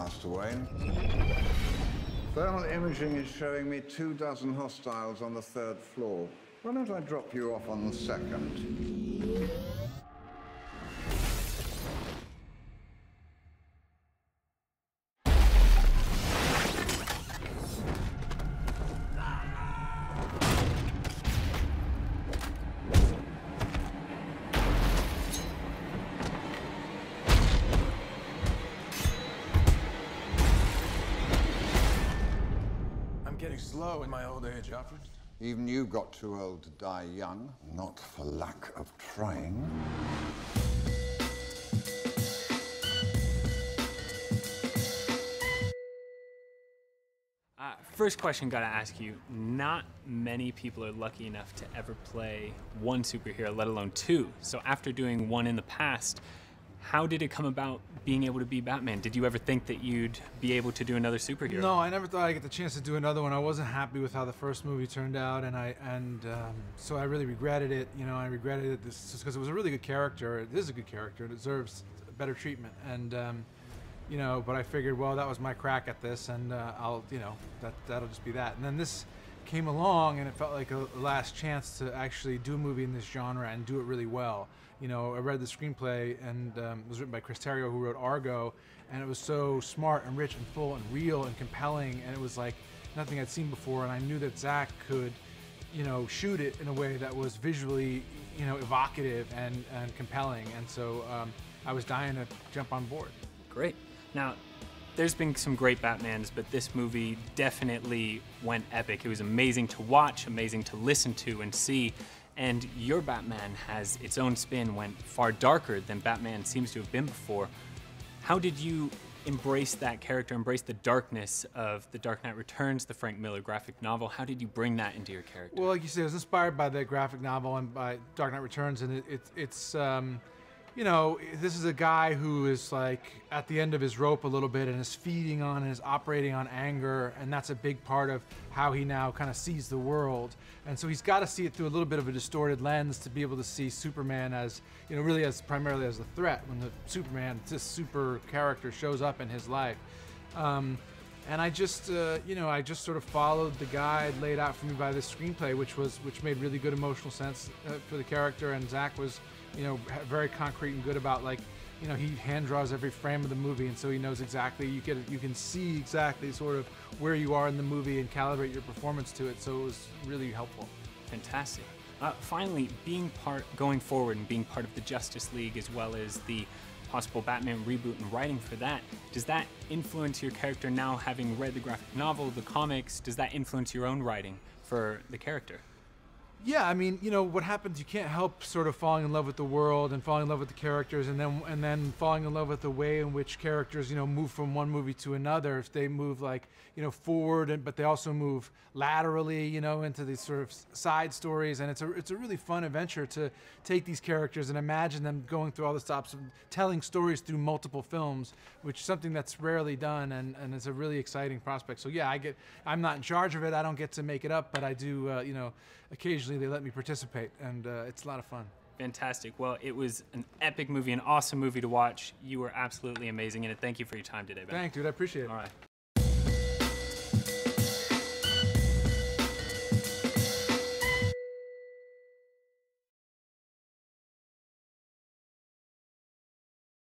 Master Wayne. Thermal imaging is showing me 24 hostiles on the 3rd floor. Why don't I drop you off on the 2nd? I'm getting slow in my old age, Alfred. Even you got too old to die young, not for lack of trying. First question, gotta ask you, not many people are lucky enough to ever play one superhero, let alone two. So after doing one in the past, how did it come about being able to be Batman? Did you ever think that you'd be able to do another superhero? No, I never thought I'd get the chance to do another one. I wasn't happy with how the first movie turned out, and so I really regretted it. You know, I regretted it just because it was a really good character. It is a good character. It deserves better treatment, and you know. But I figured, well, that was my crack at this, and I'll, you know, that'll just be that. And then this came along, and it felt like a last chance to actually do a movie in this genre and do it really well. You know, I read the screenplay, and it was written by Chris Terrio, who wrote Argo, and it was so smart and rich and full and real and compelling, and it was like nothing I'd seen before, and I knew that Zach could, you know, shoot it in a way that was visually, you know, evocative and compelling, and so I was dying to jump on board. Great. Now, there's been some great Batmans, but this movie definitely went epic. It was amazing to watch, amazing to listen to and see. And your Batman has its own spin, went far darker than Batman seems to have been before. How did you embrace that character, embrace the darkness of The Dark Knight Returns, the Frank Miller graphic novel? How did you bring that into your character? Well, like you said, it was inspired by the graphic novel and by Dark Knight Returns, and it's you know, this is a guy who is like at the end of his rope a little bit and is feeding on and is operating on anger, and that's a big part of how he now kind of sees the world. And so he's got to see it through a little bit of a distorted lens to be able to see Superman as, you know, really as primarily as a threat when the Superman, this super character, shows up in his life. And I just, you know, I just sort of followed the guide laid out for me by this screenplay, which made really good emotional sense for the character, and Zach was, you know, very concrete and good about, like, you know, he hand draws every frame of the movie, and so he knows exactly, you can see exactly sort of where you are in the movie and calibrate your performance to it. So it was really helpful. Fantastic. Finally, going forward and being part of the Justice League as well as the possible Batman reboot and writing for that, does that influence your character now, having read the graphic novel, the comics? Does that influence your own writing for the character? Yeah, I mean, you know, what happens, you can't help sort of falling in love with the world and falling in love with the characters, and then falling in love with the way in which characters, you know, move from one movie to another. If they move, like, you know, forward, but they also move laterally, you know, into these sort of side stories, and it's a really fun adventure to take these characters and imagine them going through all the stops of telling stories through multiple films, which is something that's rarely done, and it's a really exciting prospect. So yeah, I'm not in charge of it, I don't get to make it up, but I do, you know, occasionally they let me participate, and it's a lot of fun. Fantastic. Well, it was an epic movie, an awesome movie to watch. You were absolutely amazing in it. Thank you for your time today, Ben. Thanks, dude. I appreciate it. All right.